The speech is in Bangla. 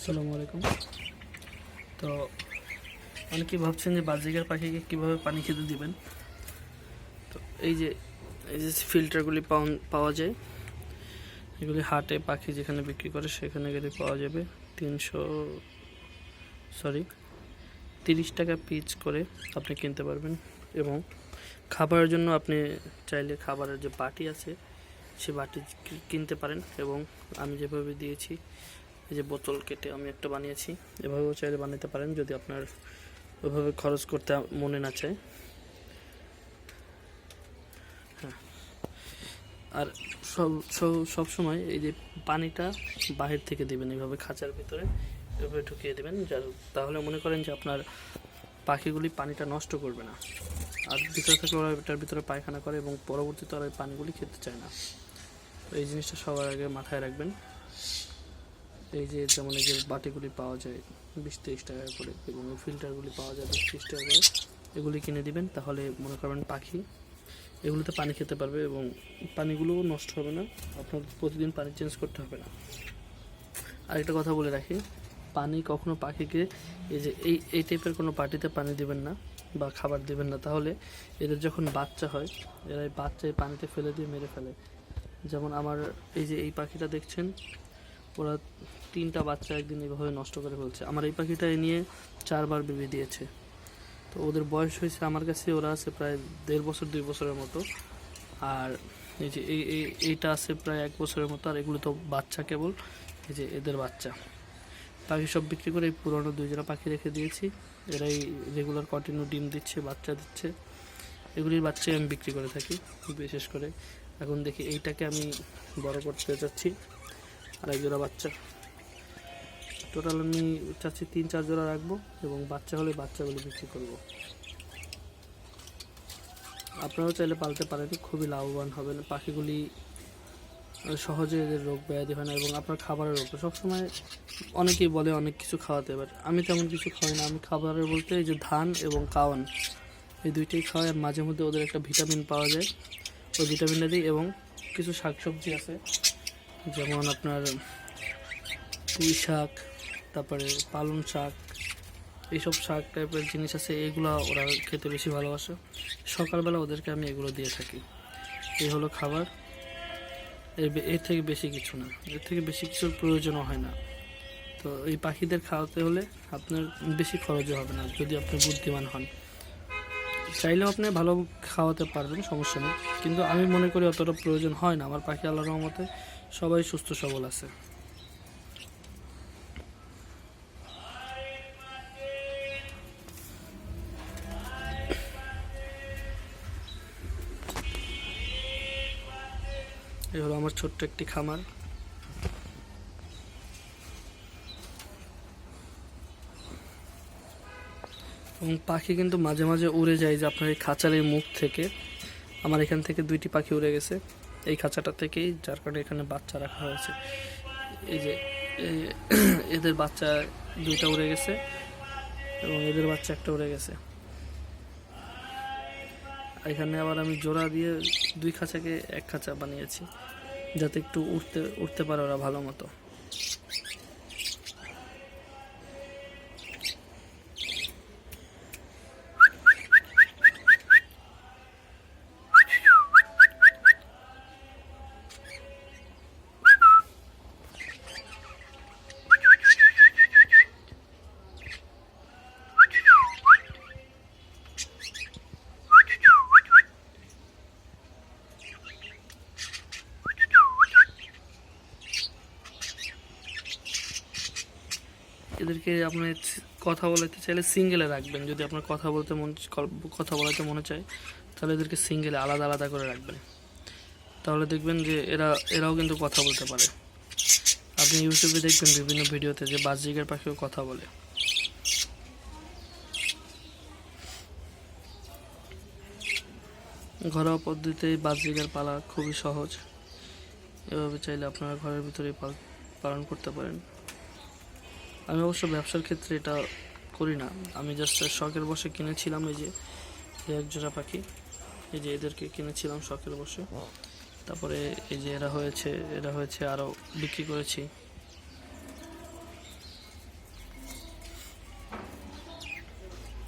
আসসালামু আলাইকুম। তো অনেকেই ভাবছেন যে বাজরিকার পাখিকে কীভাবে পানি খেতে দিবেন। তো এই যে ফিল্টারগুলি পাওয়া যায়, এগুলি হাটে পাখি যেখানে বিক্রি করে সেখানে গেলে পাওয়া যাবে। 30 টাকা পিস করে আপনি কিনতে পারবেন। এবং খাবারের জন্য আপনি চাইলে খাবারের যে বাটি আছে সে বাটি কিনতে পারেন। এবং আমি যেভাবে দিয়েছি, এই যে বোতল কেটে আমি একটা বানিয়েছি, এভাবেও চাইলে বানাতে পারেন যদি আপনার ওইভাবে খরচ করতে মনে না চায়। হ্যাঁ, আর সব সময় এই যে পানিটা বাহির থেকে দিবেন, এইভাবে খাঁচার ভিতরে এভাবে ঢুকিয়ে দেবেন, তাহলে মনে করেন যে আপনার পাখিগুলি পানিটা নষ্ট করবে না। আর ভিতরে থেকে ওরা এটার ভিতরে পায়খানা করে এবং পরবর্তীতে ওরা এই পানিগুলি খেতে চায় না। তো এই জিনিসটা সবার আগে মাথায় রাখবেন। এই যে যেমন এই যে বাটিগুলি পাওয়া যায় 20-30 টাকা করে, এবং ফিল্টারগুলি পাওয়া যায় 20-30 টাকা করে, এগুলি কিনে দিবেন। তাহলে মনে করবেন পাখি এগুলিতে পানি খেতে পারবে এবং পানিগুলোও নষ্ট হবে না। আপনার প্রতিদিন পানি চেঞ্জ করতে হবে না। আরেকটা কথা বলে রাখি, পানি কখনো পাখিকে এই যে এই টাইপের কোনো পাটিতে পানি দিবেন না বা খাবার দিবেন না, তাহলে এদের যখন বাচ্চা হয় এরা এই বাচ্চায় পানিতে ফেলে দিয়ে মেরে ফেলে। যেমন আমার এই যে এই পাখিটা দেখছেন, ওরা 3টা বাচ্চা একদিন এইভাবে নষ্ট করে ফেলছে। আমার এই পাখিটা এ নিয়ে 4 বার বেবি দিয়েছে। তো ওদের বয়স হয়েছে আমার কাছে, ওরা আছে প্রায় 1.5 বছর 2 বছরের মতো। আর এই যে এইটা আছে প্রায় 1 বছরের মতো। আর এগুলো তো বাচ্চা কেবল, এই যে এদের বাচ্চা। পাখি সব বিক্রি করে এই পুরোনো 2 জোড়া পাখি রেখে দিয়েছি। এরাই রেগুলার কন্টিনিউ ডিম দিচ্ছে, বাচ্চা দিচ্ছে। এগুলির বাচ্চাই আমি বিক্রি করে থাকি বিশেষ করে। এখন দেখি এইটাকে আমি বড় করতে চাচ্ছি, আর 1 জোড়া বাচ্চা। টোটাল আমি চাচ্ছি 3-4 জোড়া রাখবো এবং বাচ্চা হলে বাচ্চাগুলি বিক্রি করব। আপনারাও চাইলে পালতে পারেন, খুবই লাভবান হবেন। পাখিগুলি সহজে এদের রোগ ব্যাধি হয় না এবং আপনার খাবারের উপর সবসময় অনেকেই বলে অনেক কিছু খাওয়াতে, এবার আমি তেমন কিছু খাওয়াই না। আমি খাবারের বলতে এই যে ধান এবং কাওয়ান, এই দুইটাই খাওয়াই। আর মাঝে মধ্যে ওদের একটা ভিটামিন পাওয়া যায়, ওই ভিটামিনটা দিই। এবং কিছু শাকসবজি আছে, যেমন আপনার পুঁই শাক, তারপরে পালং শাক, এইসব শাক টাইপের জিনিস আছে, এইগুলো ওরা খেতে বেশি ভালোবাসে। সকালবেলা ওদেরকে আমি এগুলো দিয়ে থাকি। এই হলো খাবার, এর থেকে বেশি কিছু না, এর থেকে বেশি কিছুর প্রয়োজনও হয় না। তো এই পাখিদের খাওয়াতে হলে আপনার বেশি খরচও হবে না যদি আপনি বুদ্ধিমান হন। চাইলেও আপনি ভালো খাওয়াতে পারবেন, সমস্যা নেই, কিন্তু আমি মনে করি অতটা প্রয়োজন হয় না। আমার পাখি আল্লাহর রহমতে সবাই সুস্থ সবল আছে। এই হলো আমার ছোট্ট একটি খামার। এবং পাখি কিন্তু মাঝে মাঝে উড়ে যায়, যে আপনার এই খাঁচার এই মুখ থেকে। আমার এখান থেকে 2টি পাখি উড়ে গেছে এই খাঁচাটা থেকেই, যার কারণে এখানে বাচ্চা রাখা হয়েছে। এই যে এদের বাচ্চা 2টা উড়ে গেছে এবং এদের বাচ্চা একটা উড়ে গেছে। এখানে আবার আমি জোড়া দিয়ে 2 খাঁচাকে 1 খাঁচা বানিয়েছি, যাতে একটু উঠতে পারে ওরা ভালো মতো। এদেরকে আপনি কথা বলাতে চাইলে সিঙ্গেলে রাখবেন। যদি আপনার কথা বলাতে মনে চায়, তাহলে এদেরকে সিঙ্গেলে আলাদা আলাদা করে রাখবেন। তাহলে দেখবেন যে এরাও কিন্তু কথা বলতে পারে। আপনি ইউটিউবে দেখবেন বিভিন্ন ভিডিওতে যে বাজরিকার পাখিও কথা বলে। ঘরোয়া পদ্ধতিতে বাজরিকার পালা খুবই সহজ। এভাবে চাইলে আপনারা ঘরের ভিতরে পালন করতে পারেন। আমি অবশ্য ব্যবসার ক্ষেত্রে এটা করি না, আমি জাস্ট শখের বসে কিনেছিলাম। এই যে 1 জোড়া পাখি, এই যে এদেরকে কিনেছিলাম শখের বসে। তারপরে এই যে এরা হয়েছে আরও বিক্রি করেছি।